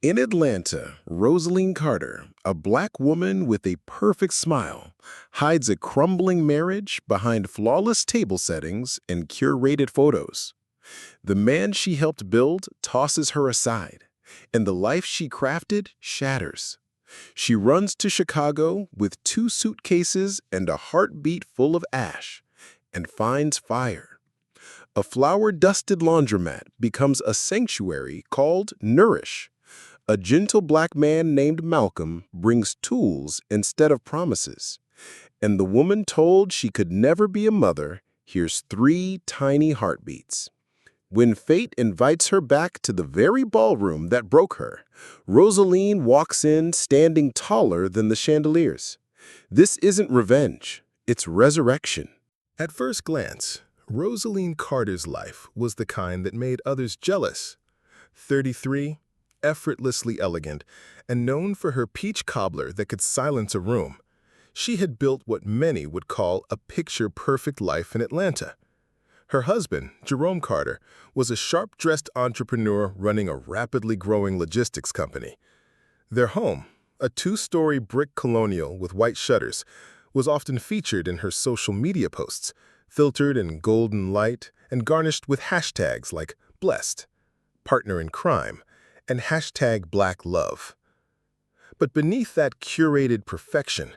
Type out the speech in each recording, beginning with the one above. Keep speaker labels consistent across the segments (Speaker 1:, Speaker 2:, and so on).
Speaker 1: In Atlanta, Roselene Carter, a black woman with a perfect smile, hides a crumbling marriage behind flawless table settings and curated photos. The man she helped build tosses her aside, and the life she crafted shatters. She runs to Chicago with 2 suitcases and a heartbeat full of ash, and finds fire. A flower-dusted laundromat becomes a sanctuary called Nourish. A gentle black man named Malcolm brings tools instead of promises. And the woman told she could never be a mother hears 3 tiny heartbeats. When fate invites her back to the very ballroom that broke her, Roselene walks in standing taller than the chandeliers. This isn't revenge, it's resurrection.
Speaker 2: At first glance, Roselene Carter's life was the kind that made others jealous. 33, effortlessly elegant, and known for her peach cobbler that could silence a room, she had built what many would call a picture-perfect life in Atlanta. Her husband, Jerome Carter, was a sharp-dressed entrepreneur running a rapidly growing logistics company. Their home, a 2-story brick colonial with white shutters, was often featured in her social media posts, filtered in golden light and garnished with hashtags like blessed, partner in crime, and hashtag Black Love. But beneath that curated perfection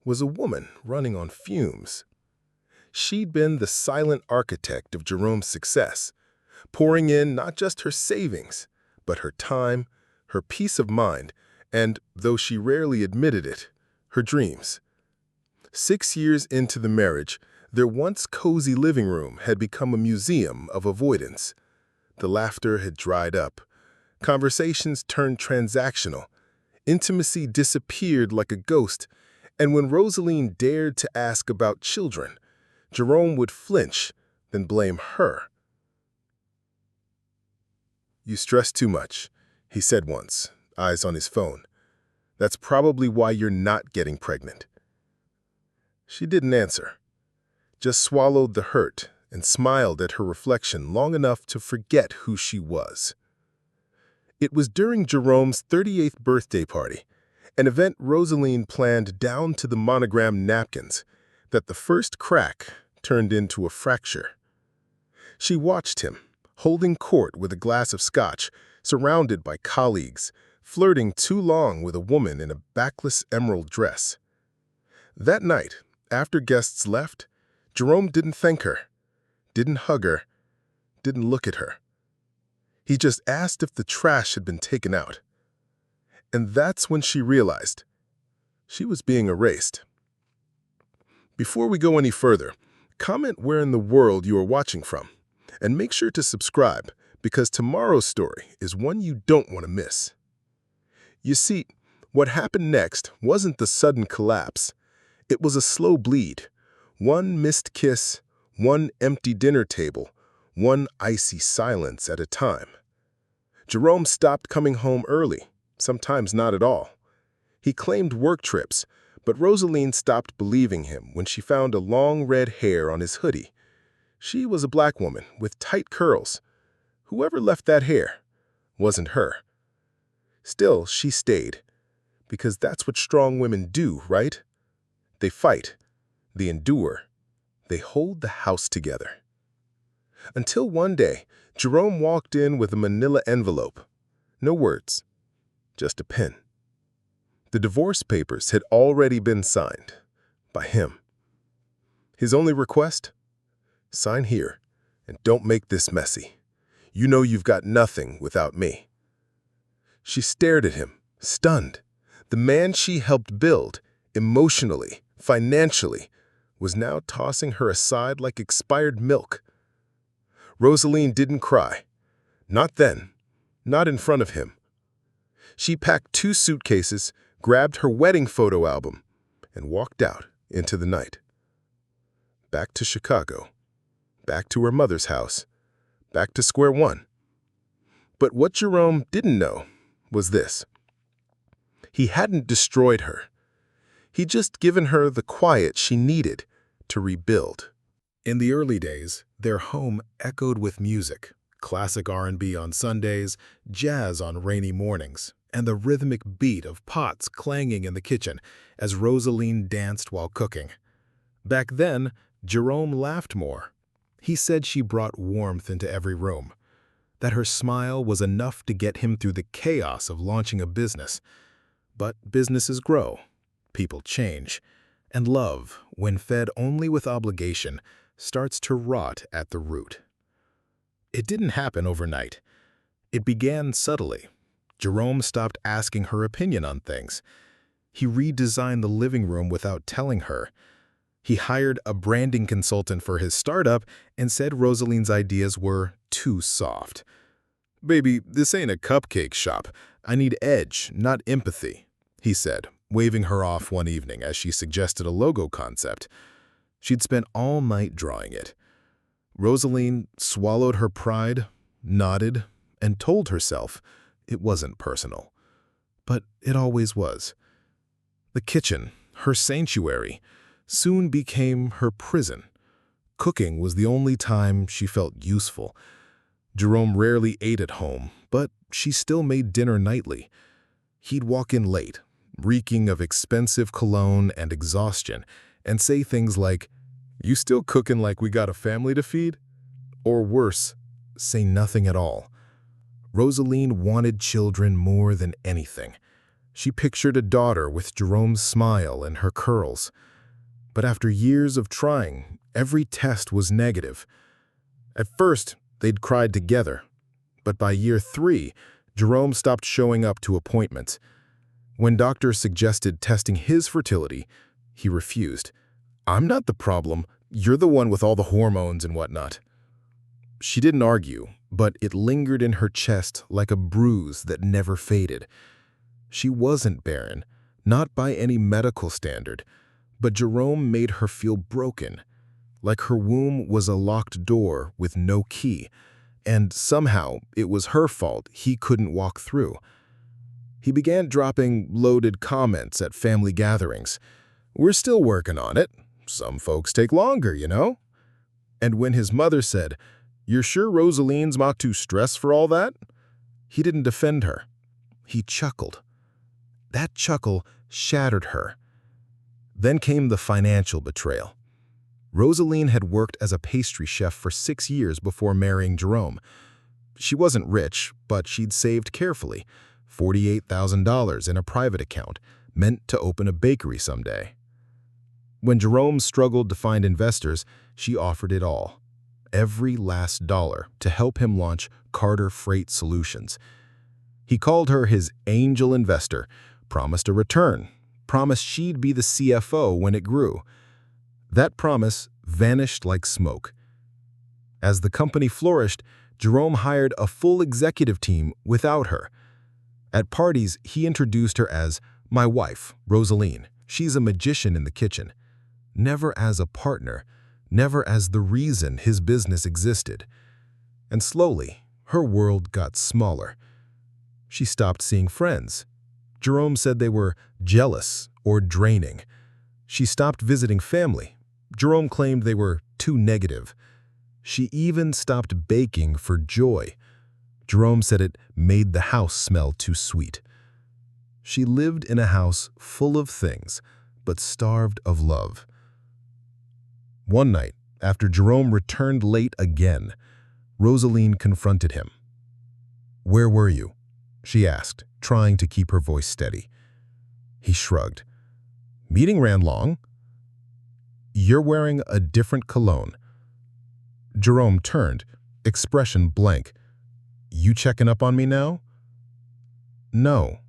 Speaker 2: was a woman running on fumes. She'd been the silent architect of Jerome's success, pouring in not just her savings, but her time, her peace of mind, and, though she rarely admitted it, her dreams. 6 years into the marriage, their once cozy living room had become a museum of avoidance. The laughter had dried up. Conversations turned transactional. Intimacy disappeared like a ghost, and when Roselene dared to ask about children, Jerome would flinch, then blame her. "You stress too much," he said once, eyes on his phone. "That's probably why you're not getting pregnant." She didn't answer, just swallowed the hurt and smiled at her reflection long enough to forget who she was. It was during Jerome's 38th birthday party, an event Roselene planned down to the monogrammed napkins, that the first crack turned into a fracture. She watched him, holding court with a glass of scotch, surrounded by colleagues, flirting too long with a woman in a backless emerald dress. That night, after guests left, Jerome didn't thank her, didn't hug her, didn't look at her. He just asked if the trash had been taken out. And that's when she realized she was being erased. Before we go any further, comment where in the world you are watching from, and make sure to subscribe, because tomorrow's story is one you don't want to miss. You see, what happened next wasn't the sudden collapse. It was a slow bleed. One missed kiss, one empty dinner table, one icy silence at a time. Jerome stopped coming home early, sometimes not at all. He claimed work trips, but Roselene stopped believing him when she found a long red hair on his hoodie. She was a black woman with tight curls. Whoever left that hair wasn't her. Still, she stayed, because that's what strong women do, right? They fight, they endure, they hold the house together. Until one day, Jerome walked in with a manila envelope. No words, just a pen. The divorce papers had already been signed by him. His only request? Sign here, and don't make this messy. You know you've got nothing without me. She stared at him, stunned. The man she helped build, emotionally, financially, was now tossing her aside like expired milk. Roselene didn't cry. Not then, not in front of him. She packed 2 suitcases, grabbed her wedding photo album, and walked out into the night. Back to Chicago, back to her mother's house, back to square one. But what Jerome didn't know was this. He hadn't destroyed her. He'd just given her the quiet she needed to rebuild. In the early days, their home echoed with music, Classic R&B on Sundays, jazz on rainy mornings, and the rhythmic beat of pots clanging in the kitchen as Roselene danced while cooking. Back then, Jerome laughed more. He said she brought warmth into every room, that her smile was enough to get him through the chaos of launching a business. But businesses grow, people change, and love, when fed only with obligation, starts to rot at the root. It didn't happen overnight. It began subtly. Jerome stopped asking her opinion on things. He redesigned the living room without telling her. He hired a branding consultant for his startup and said Roselene's ideas were too soft. "Baby, this ain't a cupcake shop. I need edge, not empathy," he said, waving her off one evening as she suggested a logo concept. She'd spent all night drawing it. Roselene swallowed her pride, nodded, and told herself it wasn't personal. But it always was. The kitchen, her sanctuary, soon became her prison. Cooking was the only time she felt useful. Jerome rarely ate at home, but she still made dinner nightly. He'd walk in late, reeking of expensive cologne and exhaustion, and say things like, "You still cooking like we got a family to feed?" Or worse, say nothing at all. Roselene wanted children more than anything. She pictured a daughter with Jerome's smile and her curls. But after years of trying, every test was negative. At first, they'd cried together. But by year 3, Jerome stopped showing up to appointments. When doctors suggested testing his fertility, he refused. "I'm not the problem. You're the one with all the hormones and whatnot." She didn't argue, but it lingered in her chest like a bruise that never faded. She wasn't barren, not by any medical standard, but Jerome made her feel broken, like her womb was a locked door with no key, and somehow it was her fault he couldn't walk through. He began dropping loaded comments at family gatherings. "We're still working on it. Some folks take longer, you know?" And when his mother said, "You're sure Roselene's not too stressed for all that?" he didn't defend her. He chuckled. That chuckle shattered her. Then came the financial betrayal. Roselene had worked as a pastry chef for 6 years before marrying Jerome. She wasn't rich, but she'd saved carefully, $48,000 in a private account, meant to open a bakery someday. When Jerome struggled to find investors, she offered it all, every last dollar, to help him launch Carter Freight Solutions. He called her his angel investor, promised a return, promised she'd be the CFO when it grew. That promise vanished like smoke. As the company flourished, Jerome hired a full executive team without her. At parties, he introduced her as "my wife, Roselene. She's a magician in the kitchen." Never as a partner, never as the reason his business existed. And slowly, her world got smaller. She stopped seeing friends. Jerome said they were jealous or draining. She stopped visiting family. Jerome claimed they were too negative. She even stopped baking for joy. Jerome said it made the house smell too sweet. She lived in a house full of things, but starved of love. One night, after Jerome returned late again, Roselene confronted him. "Where were you?" she asked, trying to keep her voice steady. He shrugged. "Meeting ran long." "You're wearing a different cologne." Jerome turned, expression blank. "You checking up on me now?" "No,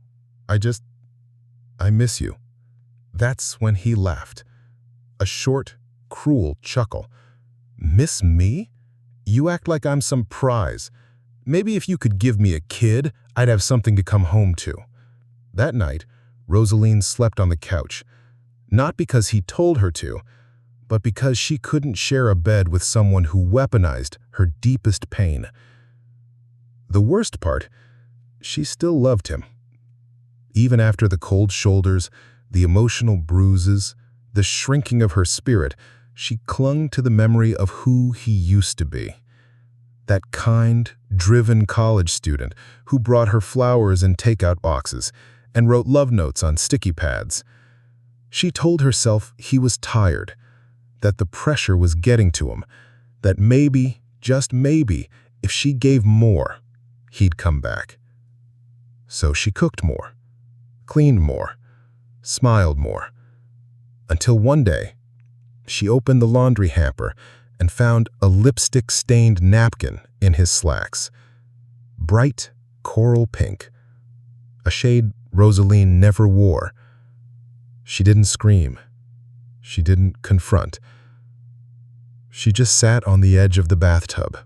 Speaker 2: I miss you." That's when he laughed. A short, cruel chuckle. "Miss me? You act like I'm some prize. Maybe if you could give me a kid, I'd have something to come home to." That night, Roselene slept on the couch, not because he told her to, but because she couldn't share a bed with someone who weaponized her deepest pain. The worst part, she still loved him. Even after the cold shoulders, the emotional bruises, the shrinking of her spirit, she clung to the memory of who he used to be. That kind, driven college student who brought her flowers in takeout boxes and wrote love notes on sticky pads. She told herself he was tired, that the pressure was getting to him, that maybe, just maybe, if she gave more, he'd come back. So she cooked more, cleaned more, smiled more, until one day, she opened the laundry hamper and found a lipstick-stained napkin in his slacks. Bright coral pink, a shade Roselene never wore. She didn't scream. She didn't confront. She just sat on the edge of the bathtub,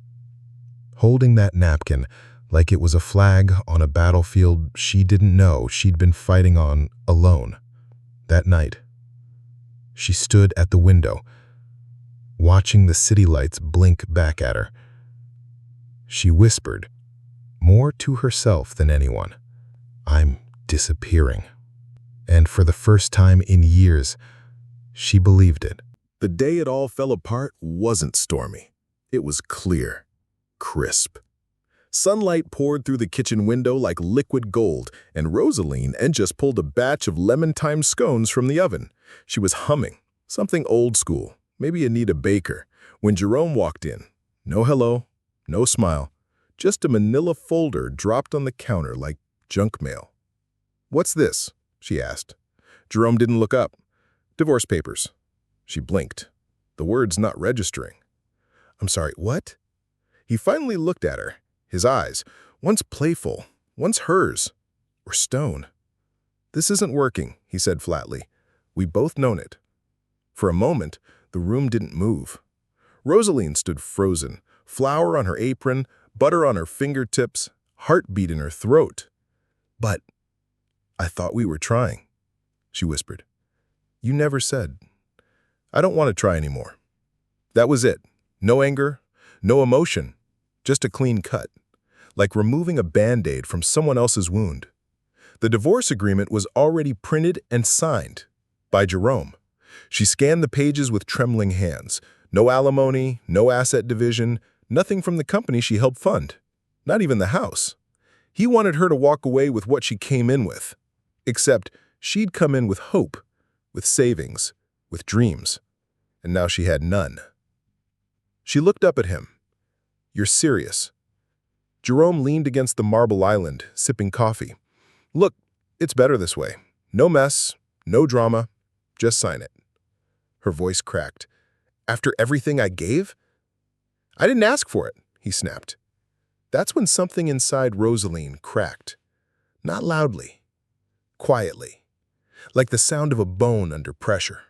Speaker 2: holding that napkin like it was a flag on a battlefield she didn't know she'd been fighting on alone. That night, she stood at the window, watching the city lights blink back at her. She whispered, more to herself than anyone, "I'm disappearing." And for the first time in years, she believed it.
Speaker 1: The day it all fell apart wasn't stormy. It was clear, crisp. Sunlight poured through the kitchen window like liquid gold, and Roselene had just pulled a batch of lemon-thyme scones from the oven. She was humming, something old school, maybe Anita Baker, when Jerome walked in. No hello, no smile, just a manila folder dropped on the counter like junk mail. "What's this?" she asked. Jerome didn't look up. "Divorce papers." She blinked, the words not registering. "I'm sorry, what?" He finally looked at her, his eyes, once playful, once hers, or stone. "This isn't working," he said flatly. "We both known it." For a moment, the room didn't move. Roselene stood frozen, flour on her apron, butter on her fingertips, heartbeat in her throat. "But I thought we were trying," she whispered. "You never said." "I don't want to try anymore." That was it. No anger, no emotion, just a clean cut, like removing a Band-Aid from someone else's wound. The divorce agreement was already printed and signed by Jerome. She scanned the pages with trembling hands. No alimony, no asset division, nothing from the company she helped fund, not even the house. He wanted her to walk away with what she came in with, except she'd come in with hope, with savings, with dreams, and now she had none. She looked up at him. "You're serious?" Jerome leaned against the marble island, sipping coffee. "Look, it's better this way. No mess, no drama, just sign it." Her voice cracked. "After everything I gave?" "I didn't ask for it," he snapped. That's when something inside Roselene cracked. Not loudly, quietly, like the sound of a bone under pressure.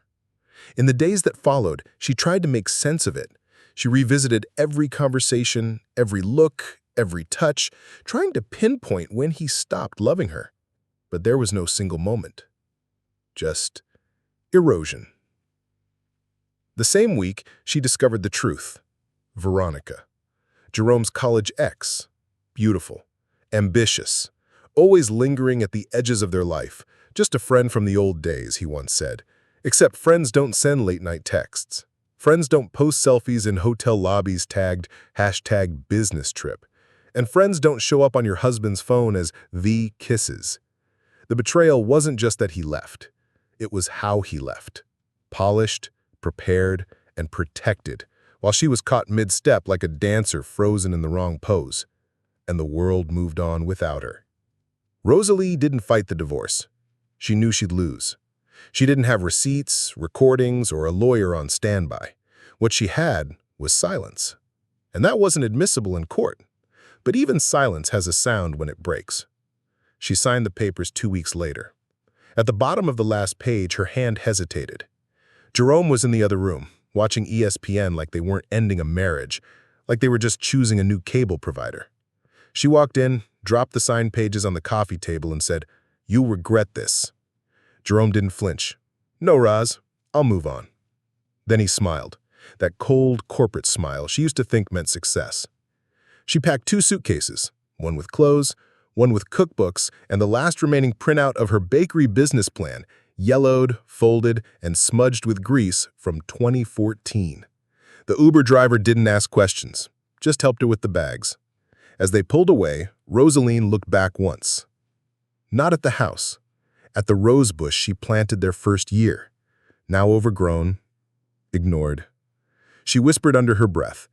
Speaker 1: In the days that followed, she tried to make sense of it. She revisited every conversation, every look, every touch, trying to pinpoint when he stopped loving her. But there was no single moment. Just erosion. The same week, she discovered the truth. Veronica, Jerome's college ex, beautiful, ambitious, always lingering at the edges of their life, just a friend from the old days, he once said. Except friends don't send late-night texts. Friends don't post selfies in hotel lobbies tagged #business trip. And friends don't show up on your husband's phone as the kisses. The betrayal wasn't just that he left. It was how he left. Polished, prepared, and protected, while she was caught mid-step like a dancer frozen in the wrong pose. And the world moved on without her. Roselene didn't fight the divorce. She knew she'd lose. She didn't have receipts, recordings, or a lawyer on standby. What she had was silence. And that wasn't admissible in court. But even silence has a sound when it breaks. She signed the papers 2 weeks later. At the bottom of the last page, her hand hesitated. Jerome was in the other room, watching ESPN like they weren't ending a marriage, like they were just choosing a new cable provider. She walked in, dropped the signed pages on the coffee table and said, "You'll regret this." Jerome didn't flinch. "No, Roz, I'll move on." Then he smiled, that cold corporate smile she used to think meant success. She packed 2 suitcases, one with clothes, one with cookbooks, and the last remaining printout of her bakery business plan, yellowed, folded, and smudged with grease from 2014. The Uber driver didn't ask questions,
Speaker 2: just helped her with the bags. As they pulled away, Roselene looked back once. Not at the house, at the rose bush she planted their first year, now overgrown, ignored. She whispered under her breath,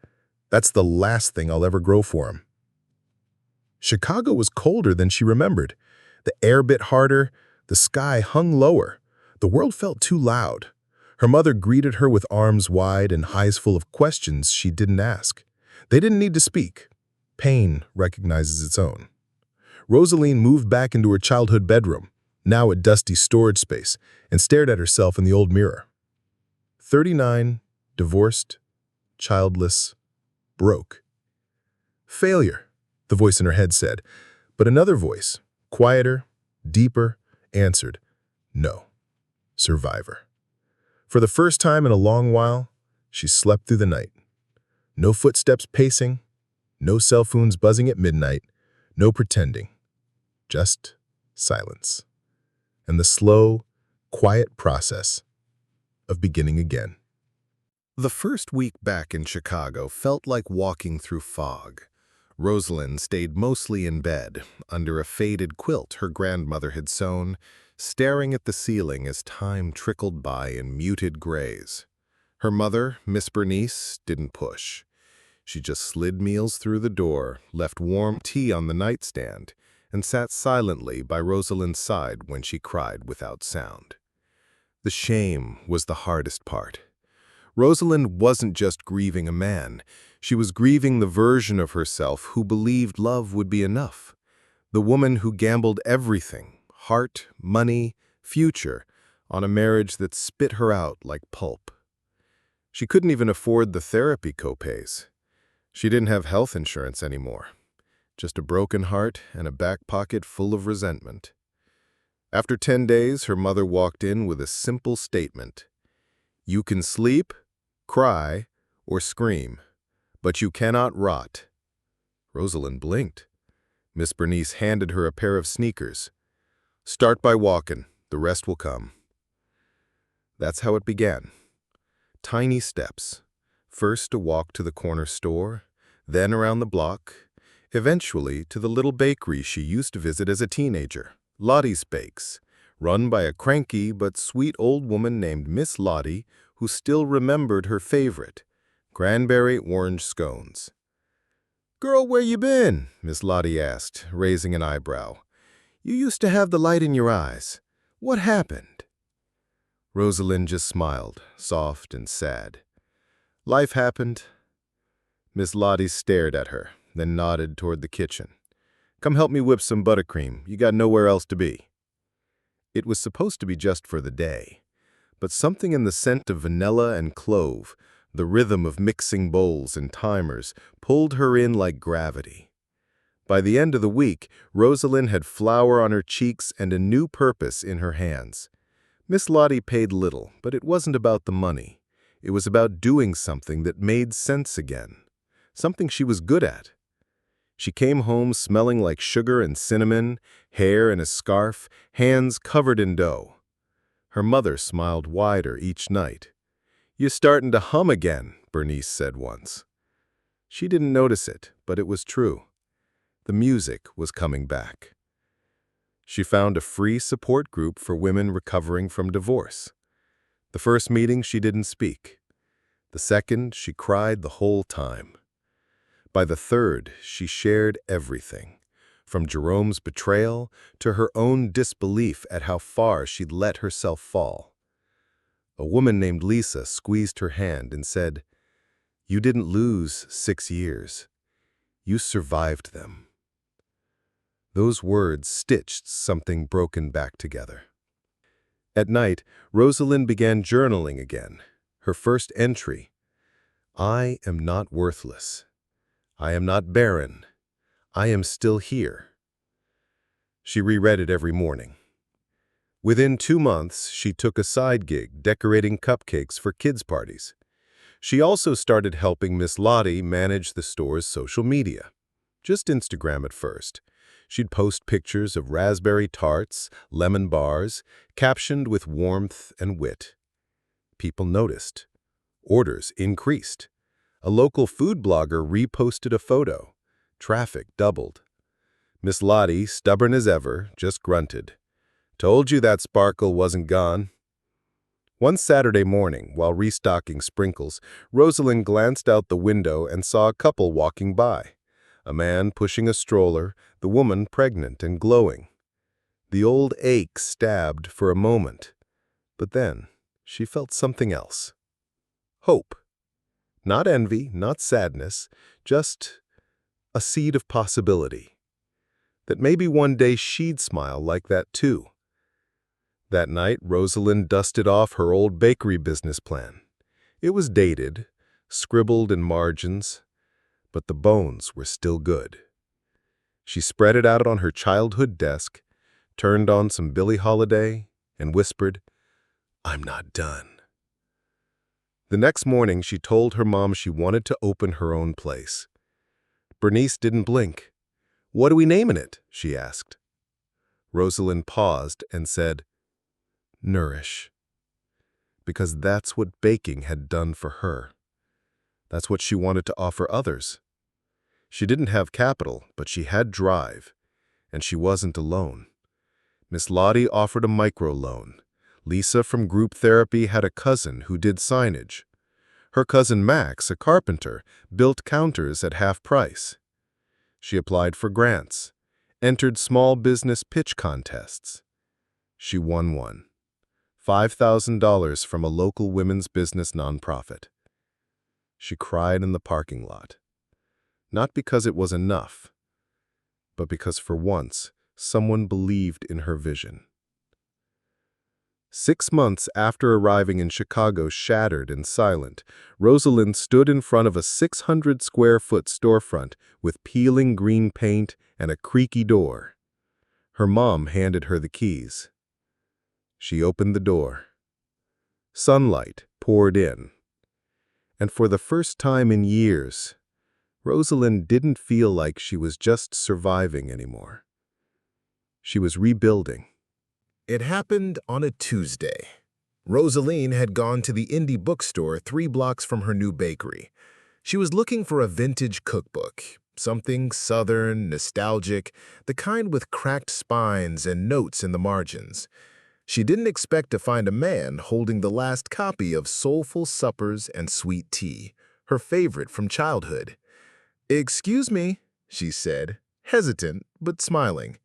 Speaker 2: "That's the last thing I'll ever grow for him." Chicago was colder than she remembered. The air bit harder, the sky hung lower. The world felt too loud. Her mother greeted her with arms wide and eyes full of questions she didn't ask. They didn't need to speak. Pain recognizes its own. Roselene moved back into her childhood bedroom, now a dusty storage space, and stared at herself in the old mirror. 39, divorced, childless, broke. Failure, the voice in her head said, but another voice, quieter, deeper, answered, no, survivor. For the first time in a long while, she slept through the night. No footsteps pacing, no cell phones buzzing at midnight, no pretending, just silence. And the slow, quiet process of beginning again. The first week back in Chicago felt like walking through fog. Roselene stayed mostly in bed, under a faded quilt her grandmother had sewn, staring at the ceiling as time trickled by in muted grays. Her mother, Miss Bernice, didn't push. She just slid meals through the door, left warm tea on the nightstand, and sat silently by Roselene's side when she cried without sound. The shame was the hardest part. Roselene wasn't just grieving a man. She was grieving the version of herself who believed love would be enough. The woman who gambled everything, heart, money, future, on a marriage that spit her out like pulp. She couldn't even afford the therapy copays. She didn't have health insurance anymore. Just a broken heart and a back pocket full of resentment. After 10 days, her mother walked in with a simple statement. You can sleep, cry, or scream, but you cannot rot. Roselene blinked. Miss Bernice handed her a pair of sneakers. Start by walking, the rest will come. That's how it began. Tiny steps. First a walk to the corner store, then around the block, eventually to the little bakery she used to visit as a teenager, Lottie's Bakes, run by a cranky but sweet old woman named Miss Lottie, who still remembered her favorite, cranberry orange scones. "Girl, where you been?" Miss Lottie asked, raising an eyebrow. "You used to have the light in your eyes. What happened?" Roselene just smiled, soft and sad. Life happened. Miss Lottie stared at her, then nodded toward the kitchen. "Come help me whip some buttercream. You got nowhere else to be." It was supposed to be just for the day, but something in the scent of vanilla and clove, the rhythm of mixing bowls and timers, pulled her in like gravity. By the end of the week, Roselene had flour on her cheeks and a new purpose in her hands. Miss Lottie paid little, but it wasn't about the money. It was about doing something that made sense again, something she was good at. She came home smelling like sugar and cinnamon, hair in a scarf, hands covered in dough. Her mother smiled wider each night. "You're starting to hum again," Bernice said once. She didn't notice it, but it was true. The music was coming back. She found a free support group for women recovering from divorce. The first meeting, she didn't speak. The second, she cried the whole time. By the third, she shared everything, from Jerome's betrayal to her own disbelief at how far she'd let herself fall. A woman named Lisa squeezed her hand and said, "You didn't lose 6 years. You survived them." Those words stitched something broken back together. At night, Roselene began journaling again. Her first entry, "I am not worthless. I am not barren. I am still here." She reread it every morning. Within 2 months, she took a side gig decorating cupcakes for kids' parties. She also started helping Miss Lottie manage the store's social media. Just Instagram at first. She'd post pictures of raspberry tarts, lemon bars, captioned with warmth and wit. People noticed. Orders increased. A local food blogger reposted a photo. Traffic doubled. Miss Lottie, stubborn as ever, just grunted. Told you that sparkle wasn't gone. One Saturday morning, while restocking sprinkles, Roselene glanced out the window and saw a couple walking by. A man pushing a stroller, the woman pregnant and glowing. The old ache stabbed for a moment, but then she felt something else. Hope. Not envy, not sadness, just a seed of possibility. That maybe one day she'd smile like that too. That night, Roselene dusted off her old bakery business plan. It was dated, scribbled in margins, but the bones were still good. She spread it out on her childhood desk, turned on some Billie Holiday, and whispered, "I'm not done." The next morning, she told her mom she wanted to open her own place. Bernice didn't blink. "What are we naming it?" she asked. Roselene paused and said, "Nourish." Because that's what baking had done for her. That's what she wanted to offer others. She didn't have capital, but she had drive, and she wasn't alone. Miss Lottie offered a microloan. Lisa from group therapy had a cousin who did signage. Her cousin Max, a carpenter, built counters at half price. She applied for grants, entered small business pitch contests. She won one. $5,000 from a local women's business nonprofit. She cried in the parking lot. Not because it was enough, but because for once, someone believed in her vision. 6 months after arriving in Chicago shattered and silent, Roselene stood in front of a 600-square-foot storefront with peeling green paint and a creaky door. Her mom handed her the keys. She opened the door. Sunlight poured in. And for the first time in years, Roselene didn't feel like she was just surviving anymore. She was rebuilding.
Speaker 1: It happened on a Tuesday. Roselene had gone to the indie bookstore 3 blocks from her new bakery. She was looking for a vintage cookbook, something southern, nostalgic, the kind with cracked spines and notes in the margins. She didn't expect to find a man holding the last copy of Soulful Suppers and Sweet Tea, her favorite from childhood. "Excuse me," she said, hesitant but smiling.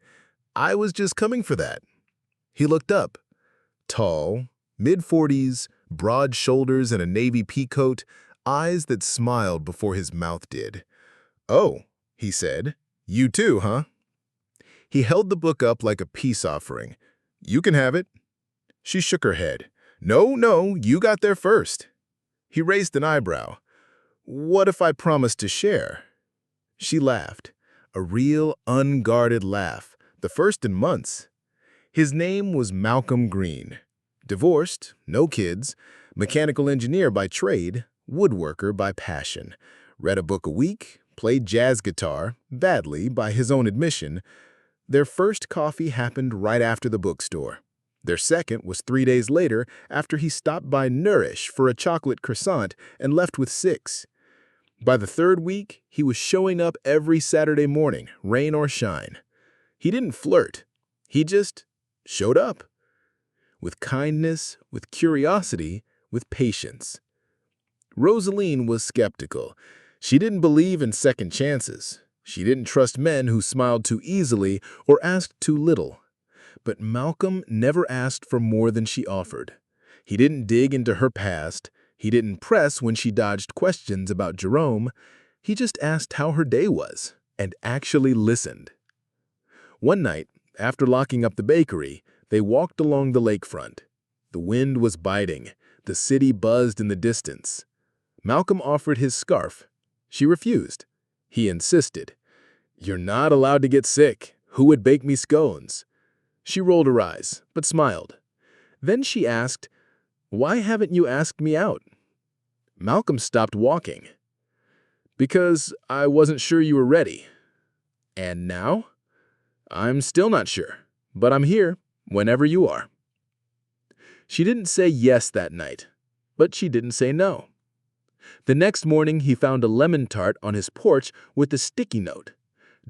Speaker 1: "I was just coming for that." He looked up. Tall, mid-40s, broad shoulders and a navy pea coat, eyes that smiled before his mouth did. "Oh," he said, "you too, huh?" He held the book up like a peace offering. "You can have it." She shook her head. No, you got there first." He raised an eyebrow. "What if I promised to share?" She laughed, a real unguarded laugh, the first in months. His name was Malcolm Green. Divorced, no kids, mechanical engineer by trade, woodworker by passion. Read a book a week, played jazz guitar, badly by his own admission. Their first coffee happened right after the bookstore. Their second was 3 days later after he stopped by Nourish for a chocolate croissant and left with 6. By the 3rd week, he was showing up every Saturday morning, rain or shine. He didn't flirt. He just showed up. With kindness, with curiosity, with patience. Roselene was skeptical. She didn't believe in second chances. She didn't trust men who smiled too easily or asked too little. But Malcolm never asked for more than she offered. He didn't dig into her past. He didn't press when she dodged questions about Jerome. He just asked how her day was and actually listened. One night, after locking up the bakery, they walked along the lakefront. The wind was biting. The city buzzed in the distance. Malcolm offered his scarf. She refused. He insisted. "You're not allowed to get sick. Who would bake me scones?" She rolled her eyes, but smiled. Then she asked, "Why haven't you asked me out?" Malcolm stopped walking. "Because I wasn't sure you were ready." "And now?" "I'm still not sure, but I'm here whenever you are." She didn't say yes that night, but she didn't say no.
Speaker 3: The next morning, he found a lemon tart on his porch with a sticky note.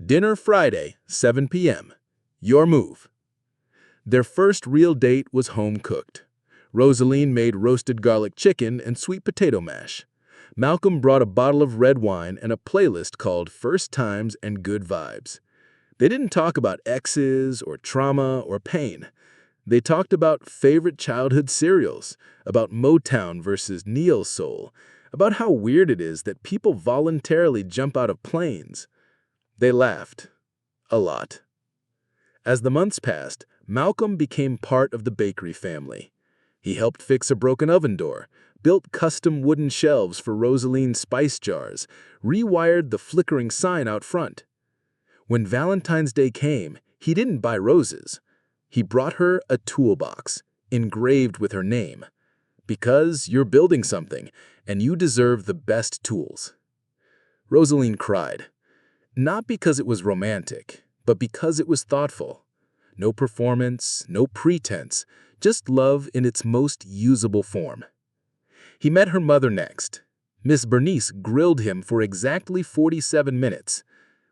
Speaker 3: Dinner Friday, 7 p.m. Your move. Their first real date was home-cooked. Roselene made roasted garlic chicken and sweet potato mash. Malcolm brought a bottle of red wine and a playlist called First Times and Good Vibes. They didn't talk about exes or trauma or pain. They talked about favorite childhood cereals, about Motown versus neo soul, about how weird it is that people voluntarily jump out of planes. They laughed. A lot. As the months passed, Malcolm became part of the bakery family. He helped fix a broken oven door, built custom wooden shelves for Roselene's spice jars, rewired the flickering sign out front. When Valentine's Day came, he didn't buy roses. He brought her a toolbox, engraved with her name. Because you're building something, and you deserve the best tools. Roselene cried. Not because it was romantic, but because it was thoughtful. No performance, no pretense, just love in its most usable form. He met her mother next. Miss Bernice grilled him for exactly 47 minutes.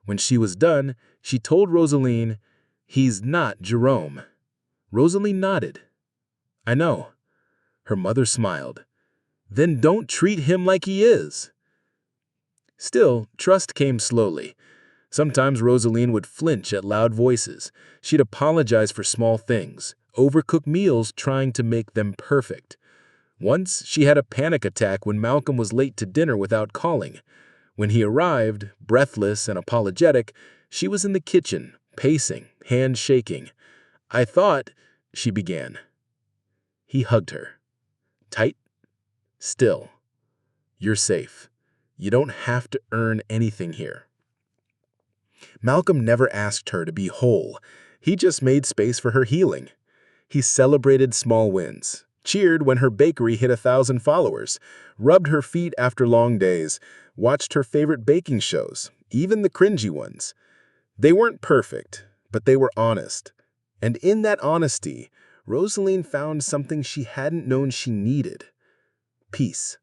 Speaker 3: When she was done, she told Roselene, "He's not Jerome." Roselene nodded. "I know." Her mother smiled. "Then don't treat him like he is." Still, trust came slowly. Sometimes Roselene would flinch at loud voices. She'd apologize for small things, overcook meals trying to make them perfect. Once, she had a panic attack when Malcolm was late to dinner without calling. When he arrived, breathless and apologetic, she was in the kitchen, pacing, hands shaking. "I thought," she began. He hugged her. "Tight, still. You're safe. You don't have to earn anything here." Malcolm never asked her to be whole. He just made space for her healing. He celebrated small wins, cheered when her bakery hit 1,000 followers, rubbed her feet after long days, watched her favorite baking shows, even the cringy ones. They weren't perfect, but they were honest. And in that honesty, Roselene found something she hadn't known she needed: peace.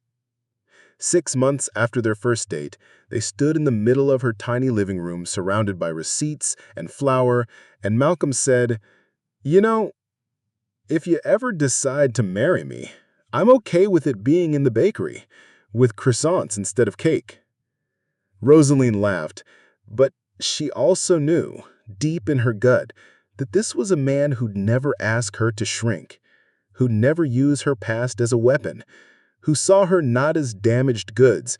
Speaker 3: 6 months after their first date, they stood in the middle of her tiny living room surrounded by receipts and flour, and Malcolm said, "You know, if you ever decide to marry me, I'm okay with it being in the bakery, with croissants instead of cake." Roselene laughed, but she also knew, deep in her gut, that this was a man who'd never ask her to shrink, who'd never use her past as a weapon, who saw her not as damaged goods,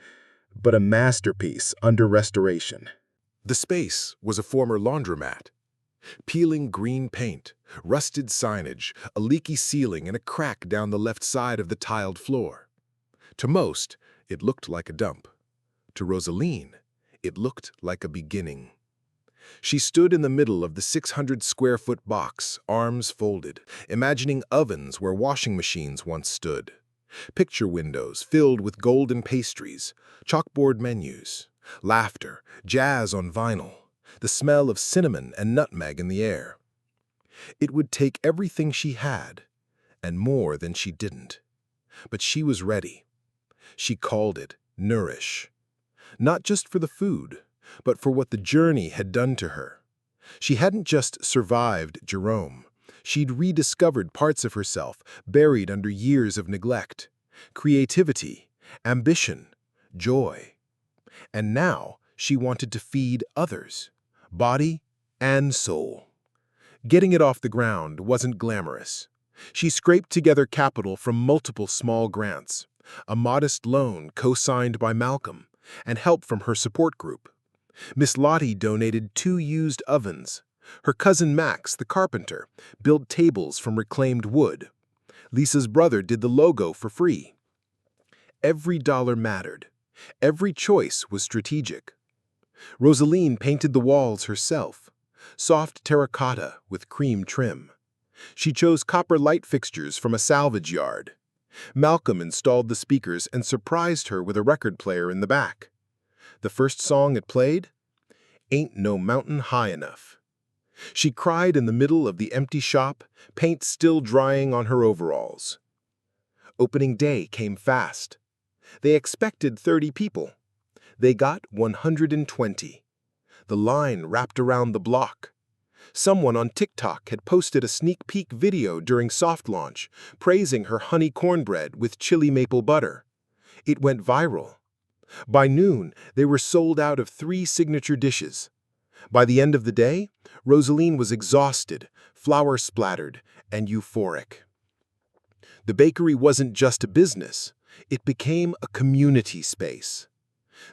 Speaker 3: but a masterpiece under restoration.
Speaker 1: The space was a former laundromat. Peeling green paint, rusted signage, a leaky ceiling, and a crack down the left side of the tiled floor. To most, it looked like a dump. To Roselene, it looked like a beginning. She stood in the middle of the 600-square-foot box, arms folded, imagining ovens where washing machines once stood. Picture windows filled with golden pastries, chalkboard menus, laughter, jazz on vinyl, the smell of cinnamon and nutmeg in the air. It would take everything she had, and more than she didn't. But she was ready. She called it Nourish. Not just for the food, but for what the journey had done to her. She hadn't just survived Jerome. She'd rediscovered parts of herself buried under years of neglect, creativity, ambition, joy. And now she wanted to feed others, body and soul. Getting it off the ground wasn't glamorous. She scraped together capital from multiple small grants, a modest loan co-signed by Malcolm, and help from her support group. Miss Lottie donated 2 used ovens. Her cousin Max, the carpenter, built tables from reclaimed wood. Lisa's brother did the logo for free. Every dollar mattered. Every choice was strategic. Roselene painted the walls herself, soft terracotta with cream trim. She chose copper light fixtures from a salvage yard. Malcolm installed the speakers and surprised her with a record player in the back. The first song it played? Ain't No Mountain High Enough. She cried in the middle of the empty shop, paint still drying on her overalls. Opening day came fast.
Speaker 2: They expected 30 people. They got 120. The line wrapped around the block. Someone on TikTok had posted a sneak peek video during soft launch, praising her honey cornbread with chili maple butter. It went viral. By noon, they were sold out of 3 signature dishes. By the end of the day, Roselene was exhausted, flour-splattered, and euphoric. The bakery wasn't just a business. It became a community space.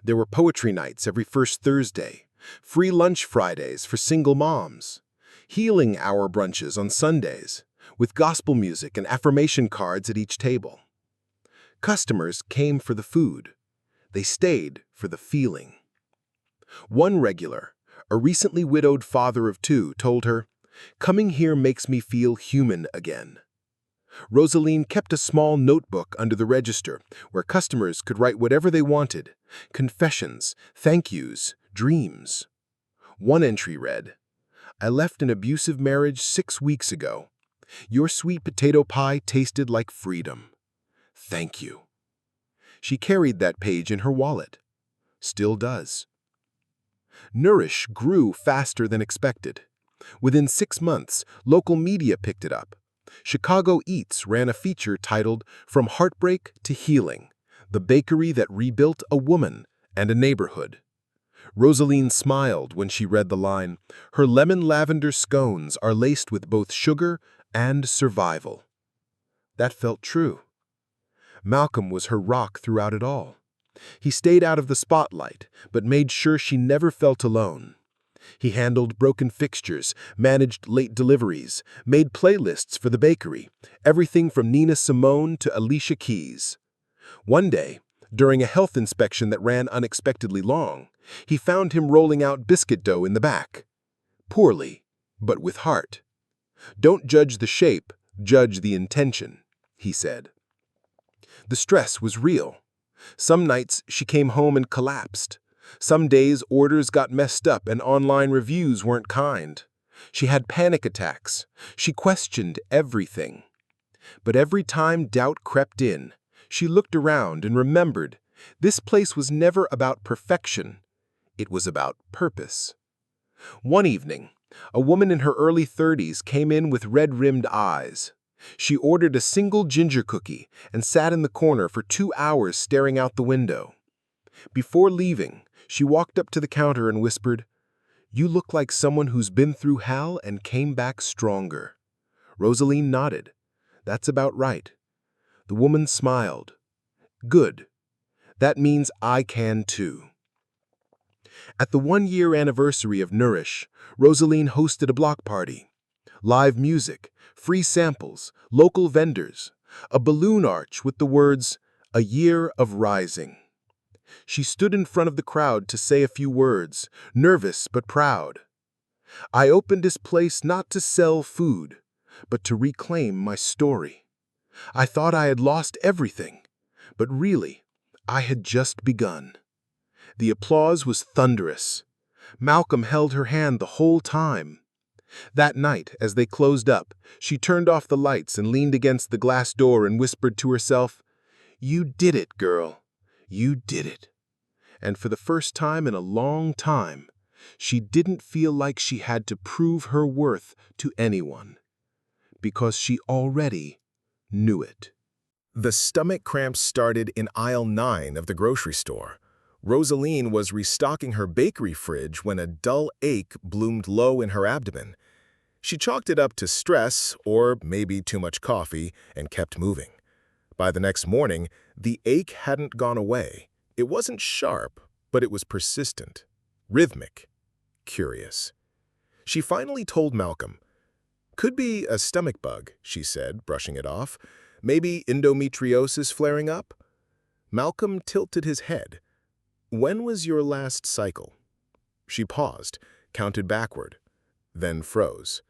Speaker 2: There were poetry nights every first Thursday, free lunch Fridays for single moms, healing hour brunches on Sundays, with gospel music and affirmation cards at each table. Customers came for the food. They stayed for the feeling. One regular, a recently widowed father of 2, told her, "Coming here makes me feel human again." Roselene kept a small notebook under the register where customers could write whatever they wanted: confessions, thank yous, dreams. One entry read, "I left an abusive marriage 6 weeks ago. Your sweet potato pie tasted like freedom. Thank you." She carried that page in her wallet. Still does. Nourish grew faster than expected. Within 6 months, local media picked it up. Chicago Eats ran a feature titled "From Heartbreak to Healing: The Bakery That Rebuilt a Woman and a Neighborhood." Roselene smiled when she read the line, "Her lemon lavender scones are laced with both sugar and survival." That felt true. Malcolm was her rock throughout it all. He stayed out of the spotlight, but made sure she never felt alone. He handled broken fixtures, managed late deliveries, made playlists for the bakery, everything from Nina Simone to Alicia Keys. One day, during a health inspection that ran unexpectedly long, he found him rolling out biscuit dough in the back. Poorly, but with heart. "Don't judge the shape, judge the intention," he said. The stress was real. Some nights she came home and collapsed. Some days orders got messed up and online reviews weren't kind. She had panic attacks. She questioned everything. But every time doubt crept in, she looked around and remembered, this place was never about perfection. It was about purpose. One evening, a woman in her early 30s came in with red-rimmed eyes. She ordered a single ginger cookie and sat in the corner for 2 hours staring out the window. Before leaving, she walked up to the counter and whispered, "You look like someone who's been through hell and came back stronger." Roselene nodded. "That's about right." The woman smiled. "Good. That means I can too." At the 1-year anniversary of Nourish, Roselene hosted a block party. Live music, free samples, local vendors, a balloon arch with the words, "A Year of Rising." She stood in front of the crowd to say a few words, nervous but proud. "I opened this place not to sell food, but to reclaim my story. I thought I had lost everything, but really, I had just begun." The applause was thunderous. Malcolm held her hand the whole time. That night, as they closed up, she turned off the lights and leaned against the glass door and whispered to herself, "You did it, girl. You did it." And for the first time in a long time, she didn't feel like she had to prove her worth to anyone, because she already knew it.
Speaker 1: The stomach cramps started in aisle 9 of the grocery store. Roselene was restocking her bakery fridge when a dull ache bloomed low in her abdomen. She chalked it up to stress or maybe too much coffee and kept moving. By the next morning, the ache hadn't gone away. It wasn't sharp, but it was persistent, rhythmic, curious. She finally told Malcolm. "Could be a stomach bug," she said, brushing it off. "Maybe endometriosis flaring up?" Malcolm tilted his head. "When was your last cycle?" She paused, counted backward, then froze.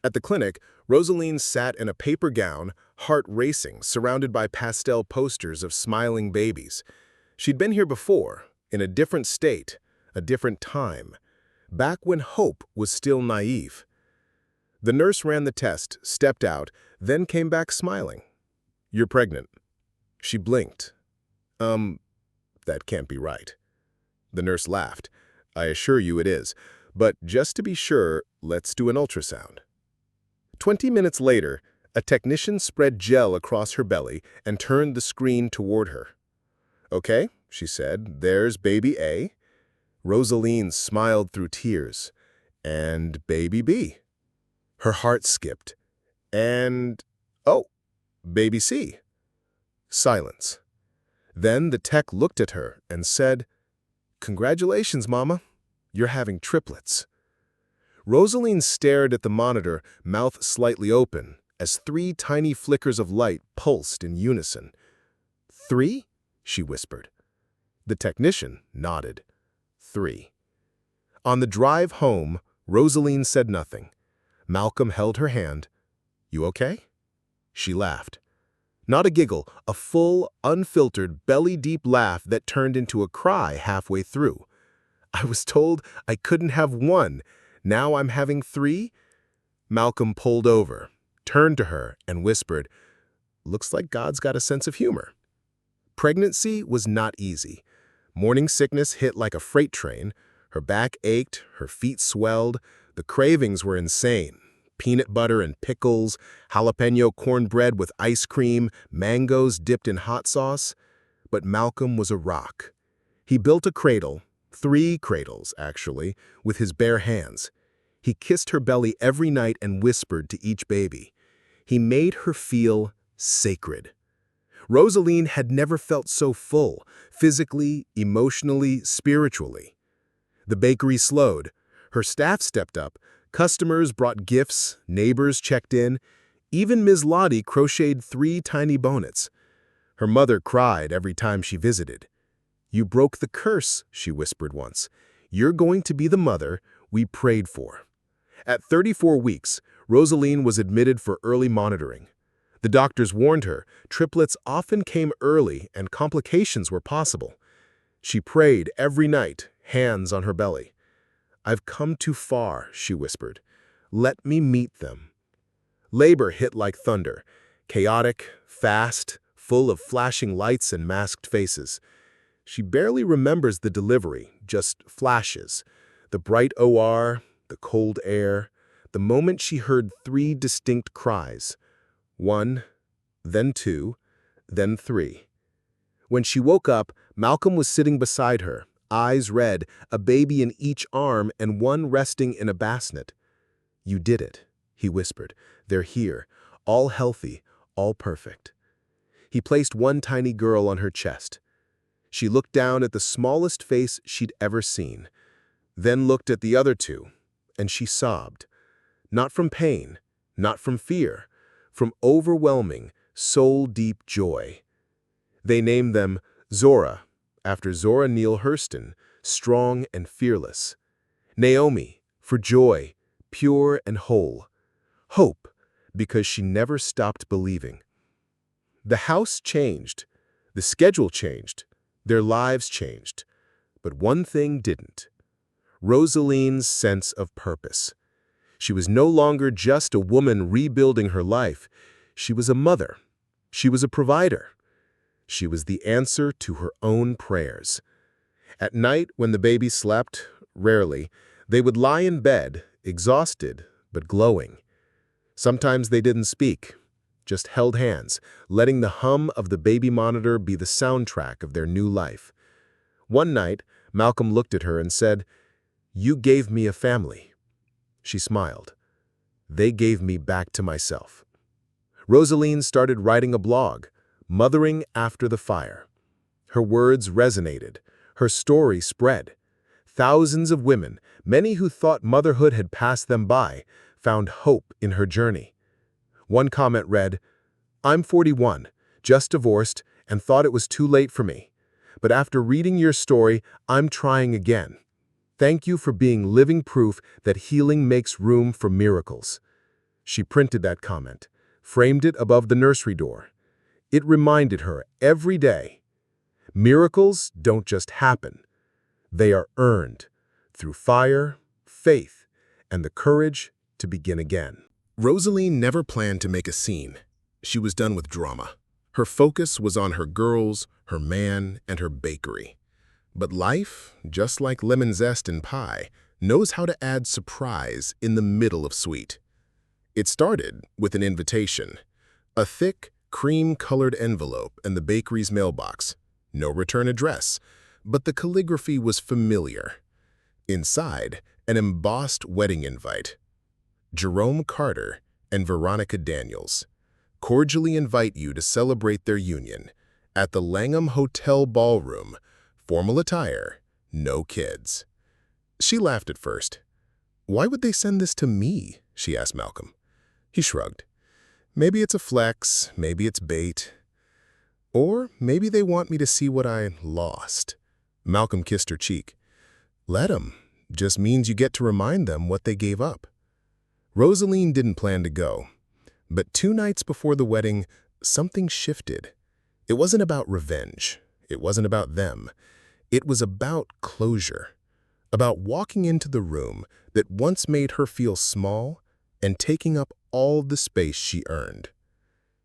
Speaker 1: At the clinic, Roselene sat in a paper gown, heart racing, surrounded by pastel posters of smiling babies. She'd been here before, in a different state, a different time, back when hope was still naive. The nurse ran the test, stepped out, then came back smiling. "You're pregnant." She blinked.
Speaker 2: That can't be right. The nurse laughed. I assure you it is. But just to be sure, let's do an ultrasound. 20 minutes later, a technician spread gel across her belly and turned the screen toward her. Okay, she said, there's baby A. Roselene smiled through tears. And baby B. Her heart skipped. And, oh, baby C. Silence. Then the tech looked at her and said, Congratulations, Mama. You're having triplets. Roselene stared at the monitor, mouth slightly open, as 3 tiny flickers of light pulsed in unison. 3? She whispered. The technician nodded. 3. On the drive home, Roselene said nothing. Malcolm held her hand. You okay? She laughed. Not a giggle, a full, unfiltered, belly-deep laugh that turned into a cry halfway through. I was told I couldn't have 1. Now I'm having 3? Malcolm pulled over, turned to her, and whispered, Looks like God's got a sense of humor. Pregnancy was not easy. Morning sickness hit like a freight train. Her back ached, her feet swelled. The cravings were insane. Peanut butter and pickles, jalapeno cornbread with ice cream, mangoes dipped in hot sauce. But Malcolm was a rock. He built a cradle, 3 cradles, actually, with his bare hands. He kissed her belly every night and whispered to each baby. He made her feel sacred. Roselene had never felt so full, physically, emotionally, spiritually. The bakery slowed. Her staff stepped up. Customers brought gifts, neighbors checked in. Even Ms. Lottie crocheted 3 tiny bonnets. Her mother cried every time she visited. You broke the curse, she whispered once. You're going to be the mother we prayed for. At 34 weeks, Roselene was admitted for early monitoring. The doctors warned her triplets often came early and complications were possible. She prayed every night, hands on her belly. I've come too far, she whispered. Let me meet them. Labor hit like thunder, chaotic, fast, full of flashing lights and masked faces. She barely remembers the delivery, just flashes. The bright OR, the cold air, the moment she heard 3 distinct cries. 1, then 2, then 3. When she woke up, Malcolm was sitting beside her, eyes red, a baby in each arm and one resting in a bassinet. You did it, he whispered. They're here, all healthy, all perfect. He placed one tiny girl on her chest. She looked down at the smallest face she'd ever seen, then looked at the other 2, and she sobbed. Not from pain, not from fear, from overwhelming, soul-deep joy. They named them Zora, after Zora Neale Hurston, strong and fearless. Naomi, for joy, pure and whole. Hope, because she never stopped believing. The house changed. The schedule changed. Their lives changed. But one thing didn't. Roselene's sense of purpose. She was no longer just a woman rebuilding her life. She was a mother. She was a provider. She was the answer to her own prayers. At night, when the baby slept, rarely, they would lie in bed, exhausted but glowing. Sometimes they didn't speak, just held hands, letting the hum of the baby monitor be the soundtrack of their new life. One night, Malcolm looked at her and said, You gave me a family. She smiled. They gave me back to myself. Roselene started writing a blog, Mothering After the Fire. Her words resonated. Her story spread. Thousands of women, many who thought motherhood had passed them by, found hope in her journey. One comment read, I'm 41, just divorced, and thought it was too late for me. But after reading your story, I'm trying again. Thank you for being living proof that healing makes room for miracles. She printed that comment, framed it above the nursery door. It reminded her every day, miracles don't just happen. They are earned through fire, faith, and the courage to begin again.
Speaker 1: Roselene never planned to make a scene. She was done with drama.
Speaker 2: Her focus was on her girls, her man, and her bakery. But life, just like lemon zest in pie, knows how to add surprise in the middle of sweet. It started with an invitation, a thick, cream-colored envelope in the bakery's mailbox. No return address, but the calligraphy was familiar. Inside, an embossed wedding invite. Jerome Carter and Veronica Daniels cordially invite you to celebrate their union at the Langham Hotel Ballroom, formal attire, no kids. She laughed at first. "Why would they send this to me?" she asked Malcolm. He shrugged. "Maybe it's a flex, maybe it's bait. Or maybe they want me to see what I lost." Malcolm kissed her cheek. "Let 'em. Just means you get to remind them what they gave up." Roselene didn't plan to go. But 2 nights before the wedding, something shifted. It wasn't about revenge. It wasn't about them. It was about closure. About walking into the room that once made her feel small and taking up all the space she earned.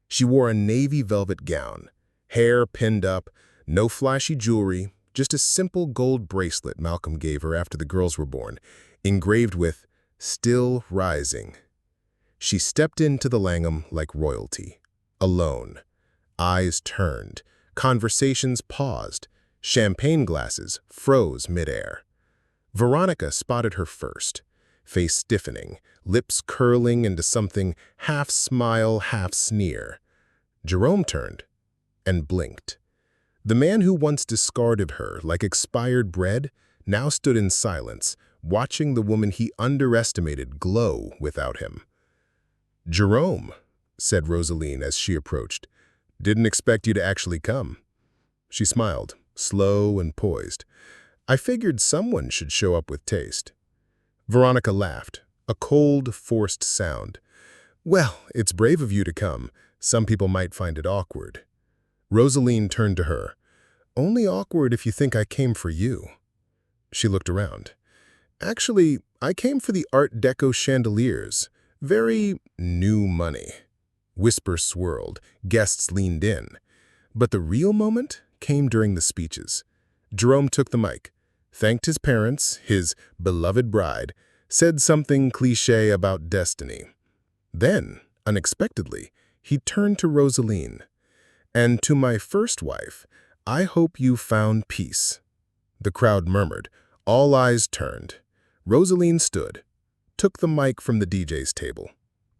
Speaker 2: She wore a navy velvet gown, hair pinned up, no flashy jewelry, just a simple gold bracelet Malcolm gave her after the girls were born, engraved with "Still Rising." She stepped into the Langham like royalty, alone. Eyes turned, conversations paused, champagne glasses froze midair. Veronica spotted her first, face stiffening, lips curling into something half smile, half sneer. Jerome turned and blinked. The man who once discarded her like expired bread now stood in silence, watching the woman he underestimated glow without him. "Jerome," said Roselene as she approached, "didn't expect you to actually come." She smiled, slow and poised. "I figured someone should show up with taste." Veronica laughed, a cold, forced sound. "Well, it's brave of you to come. Some people might find it awkward." Roselene turned to her. "Only awkward if you think I came for you." She looked around. "Actually, I came for the Art Deco chandeliers. Very new money." Whispers swirled, guests leaned in. But the real moment came during the speeches. Jerome took the mic, thanked his parents, his beloved bride, said something cliché about destiny. Then, unexpectedly, he turned to Roselene. "And to my first wife, I hope you found peace." The crowd murmured. All eyes turned. Roselene stood, took the mic from the DJ's table.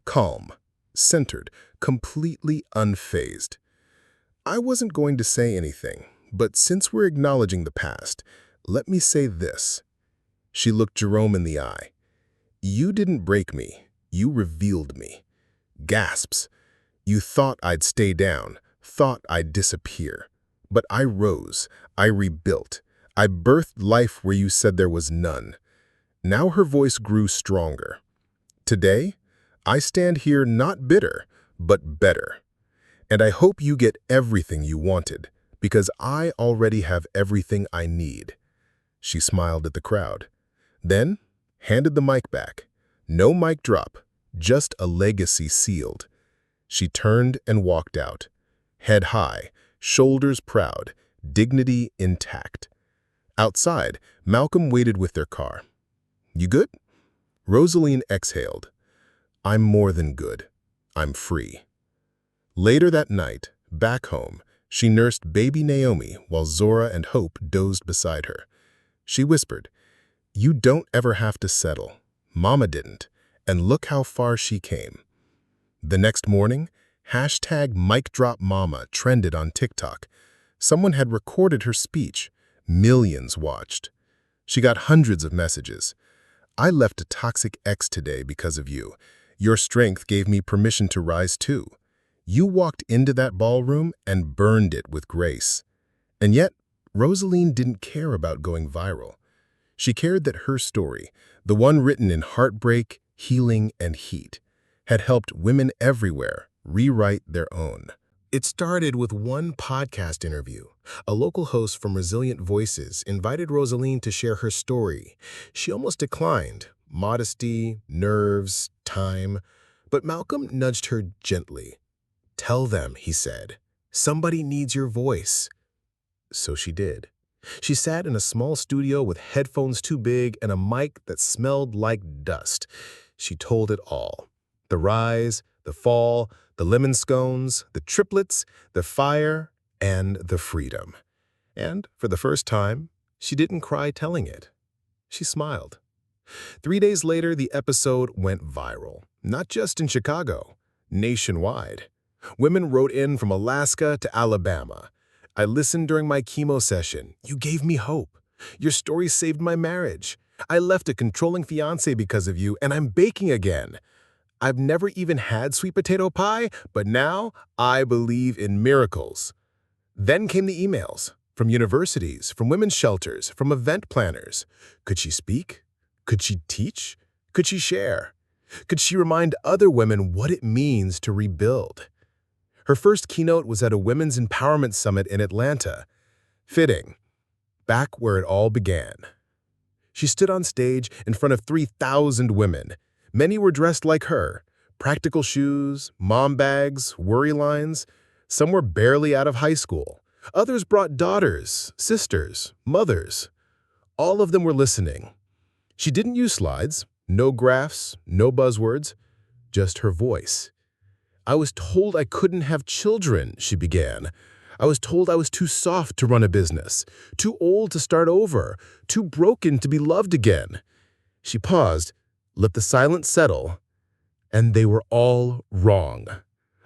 Speaker 2: Calm, centered, completely unfazed. "I wasn't going to say anything, but since we're acknowledging the past, let me say this." She looked Jerome in the eye. "You didn't break me. You revealed me." Gasps. "You thought I'd stay down, thought I'd disappear. But I rose. I rebuilt. I birthed life where you said there was none." Now her voice grew stronger. "Today, I stand here not bitter, but better. And I hope you get everything you wanted, because I already have everything I need." She smiled at the crowd. Then, handed the mic back. No mic drop, just a legacy sealed. She turned and walked out, head high, shoulders proud, dignity intact. Outside, Malcolm waited with their car. "You good?" Roselene exhaled. "I'm more than good. I'm free." Later that night, back home, she nursed baby Naomi while Zora and Hope dozed beside her. She whispered, "You don't ever have to settle. Mama didn't, and look how far she came." The next morning, #MicDropMama trended on TikTok. Someone had recorded her speech. Millions watched. She got hundreds of messages. "I left a toxic ex today because of you. Your strength gave me permission to rise too. You walked into that ballroom and burned it with grace." And yet, Roselene didn't care about going viral. She cared that her story, the one written in heartbreak, healing, and heat, had helped women everywhere rewrite their own. It started with one podcast interview. A local host from Resilient Voices invited Roselene to share her story. She almost declined. Modesty, nerves, time. But Malcolm nudged her gently. "Tell them," he said. Somebody needs your voice. So she did. She sat in a small studio with headphones too big and a mic that smelled like dust. She told it all. The rise, the fall, the lemon scones, the triplets, the fire, and the freedom. And for the first time, she didn't cry telling it. She smiled. 3 days later, the episode went viral. Not just in Chicago, nationwide. Women wrote in from Alaska to Alabama. I listened during my chemo session. You gave me hope. Your story saved my marriage. I left a controlling fiancé because of you, and I'm baking again. I've never even had sweet potato pie, but now I believe in miracles. Then came the emails from universities, from women's shelters, from event planners. Could she speak? Could she teach? Could she share? Could she remind other women what it means to rebuild? Her first keynote was at a women's empowerment summit in Atlanta. Fitting, back where it all began. She stood on stage in front of 3,000 women. Many were dressed like her. Practical shoes, mom bags, worry lines. Some were barely out of high school. Others brought daughters, sisters, mothers. All of them were listening. She didn't use slides, no graphs, no buzzwords, just her voice. I was told I couldn't have children, she began. I was told I was too soft to run a business, too old to start over, too broken to be loved again. She paused, let the silence settle, and they were all wrong.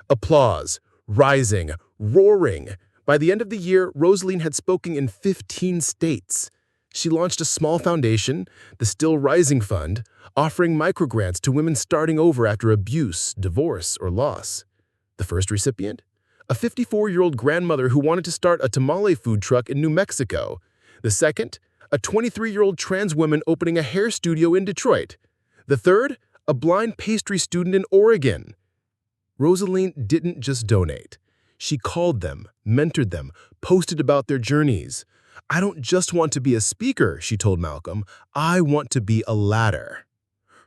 Speaker 2: Applause, rising, roaring. By the end of the year, Roselene had spoken in 15 states. She launched a small foundation, the Still Rising Fund, offering microgrants to women starting over after abuse, divorce, or loss. The first recipient? A 54-year-old grandmother who wanted to start a tamale food truck in New Mexico. The second? A 23-year-old trans woman opening a hair studio in Detroit. The third? A blind pastry student in Oregon. Roselene didn't just donate. She called them, mentored them, posted about their journeys. I don't just want to be a speaker, she told Malcolm. I want to be a ladder.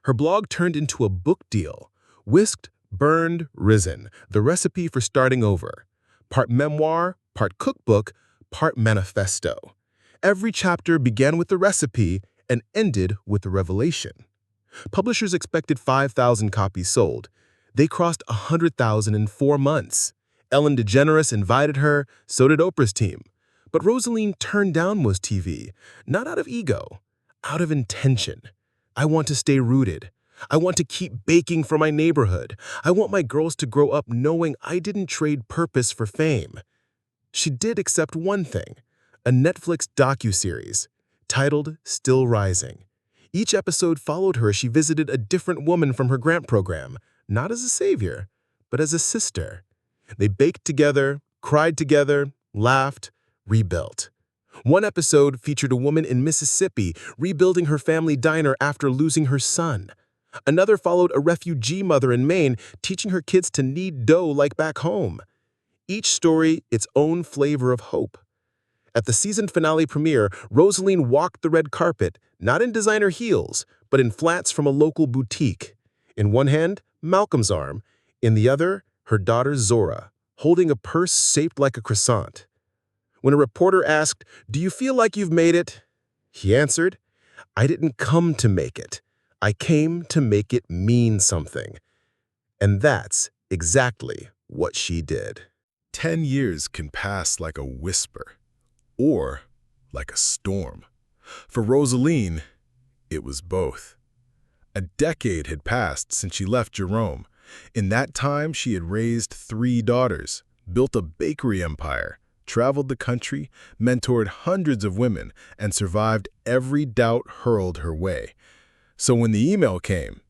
Speaker 2: Her blog turned into a book deal. Whisked, Burned, Risen, the recipe for starting over. Part memoir, part cookbook, part manifesto. Every chapter began with the recipe and ended with the revelation. Publishers expected 5,000 copies sold. They crossed 100,000 in 4 months. Ellen DeGeneres invited her, so did Oprah's team. But Roselene turned down most TV, not out of ego, out of intention. I want to stay rooted. I want to keep baking for my neighborhood. I want my girls to grow up knowing I didn't trade purpose for fame. She did accept one thing, a Netflix docuseries titled Still Rising. Each episode followed her as she visited a different woman from her grant program, not as a savior, but as a sister. They baked together, cried together, laughed, rebuilt. One episode featured a woman in Mississippi rebuilding her family diner after losing her son. Another followed a refugee mother in Maine teaching her kids to knead dough like back home. Each story its own flavor of hope. At the season finale premiere, Roselene walked the red carpet, not in designer heels, but in flats from a local boutique. In one hand, Malcolm's arm. In the other, her daughter Zora, holding a purse shaped like a croissant. When a reporter asked, "Do you feel like you've made it?" he answered, "I didn't come to make it. I came to make it mean something." And that's exactly what she did.
Speaker 1: 10 years can pass like a whisper, or like a storm. For Roselene, it was both. A decade had passed since she left Jerome. In that time, she had raised 3 daughters, built a bakery empire, traveled the country, mentored hundreds of women, and survived every doubt hurled her way. So when the email came,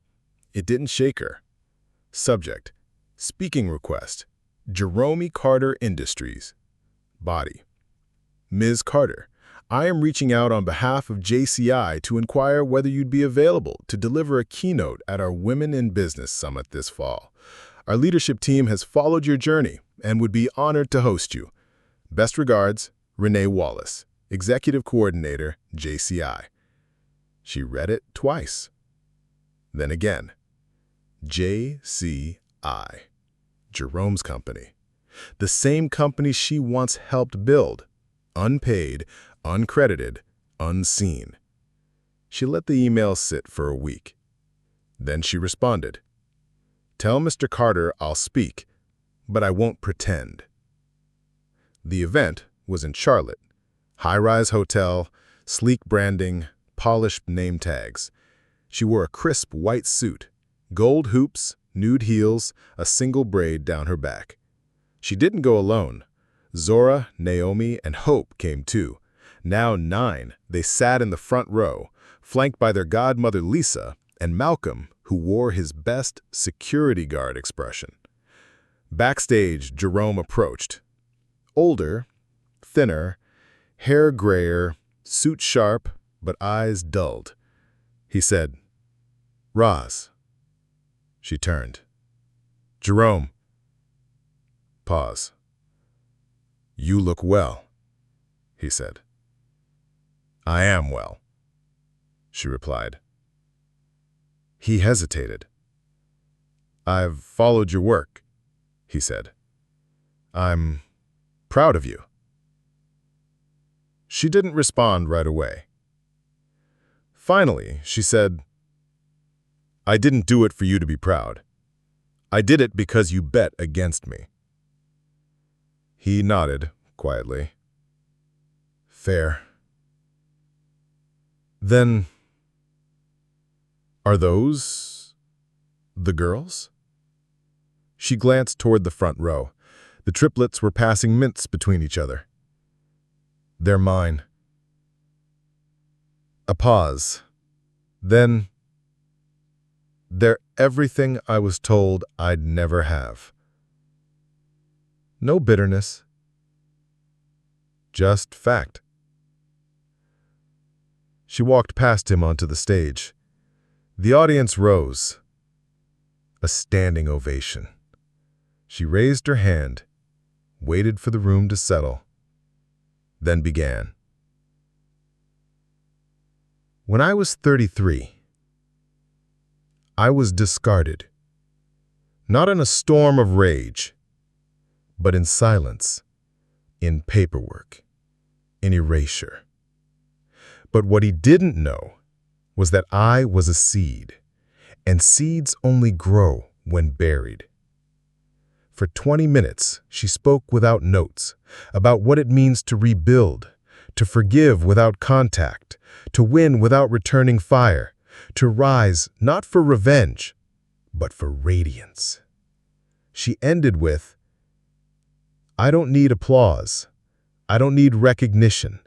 Speaker 1: it didn't shake her. Subject: speaking request, Jerome Carter Industries. Body: Ms. Carter, I am reaching out on behalf of JCI to inquire whether you'd be available to deliver a keynote at our Women in Business Summit this fall. Our leadership team has followed your journey and would be honored to host you. Best regards, Renee Wallace, Executive Coordinator, JCI. She read it twice. Then again. JCI, Jerome's company.
Speaker 2: The same company she once helped build. Unpaid, uncredited, unseen. She let the email sit for a week. Then she responded, "Tell Mr. Carter I'll speak, but I won't pretend." The event was in Charlotte. High-rise hotel, sleek branding, polished name tags. She wore a crisp white suit, gold hoops, nude heels, a single braid down her back. She didn't go alone. Zora, Naomi, and Hope came too. Now 9, they sat in the front row, flanked by their godmother Lisa and Malcolm, who wore his best security guard expression. Backstage, Jerome approached. Older, thinner, hair grayer, suit sharp, but eyes dulled. He said, "Roz." She turned. "Jerome." Pause. "You look well," he said. "I am well," she replied. He hesitated. "I've followed your work," he said. "I'm proud of you." She didn't respond right away. Finally, she said, "I didn't do it for you to be proud. I did it because you bet against me." He nodded quietly. "Fair." "Then, are those the girls?" She glanced toward the front row. The triplets were passing mints between each other. "They're mine." A pause. Then, "They're everything I was told I'd never have." No bitterness. Just fact. She walked past him onto the stage. The audience rose. A standing ovation. She raised her hand, waited for the room to settle, then began. "When I was 33, I was discarded. Not in a storm of rage, but in silence, in paperwork, in erasure. But what he didn't know was that I was a seed, and seeds only grow when buried." For 20 minutes, she spoke without notes about what it means to rebuild, to forgive without contact, to win without returning fire, to rise not for revenge, but for radiance. She ended with, "I don't need applause. I don't need recognition.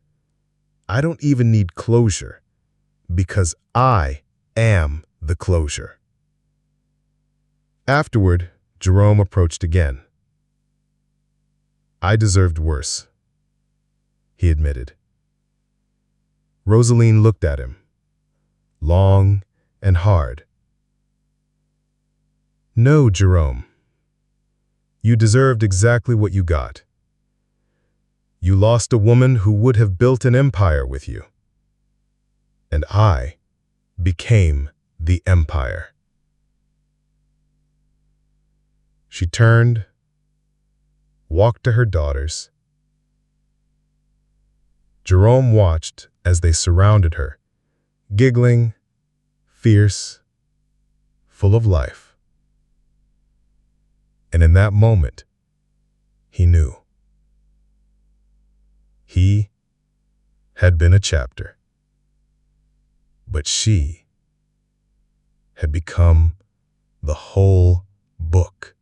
Speaker 2: I don't even need closure, because I am the closure." Afterward, Jerome approached again. "I deserved worse," he admitted. Roselene looked at him, long and hard. "No, Jerome. You deserved exactly what you got. You lost a woman who would have built an empire with you. And I became the empire." She turned, walked to her daughters. Jerome watched as they surrounded her, giggling, fierce, full of life. And in that moment, he knew. He had been a chapter, but she had become the whole book.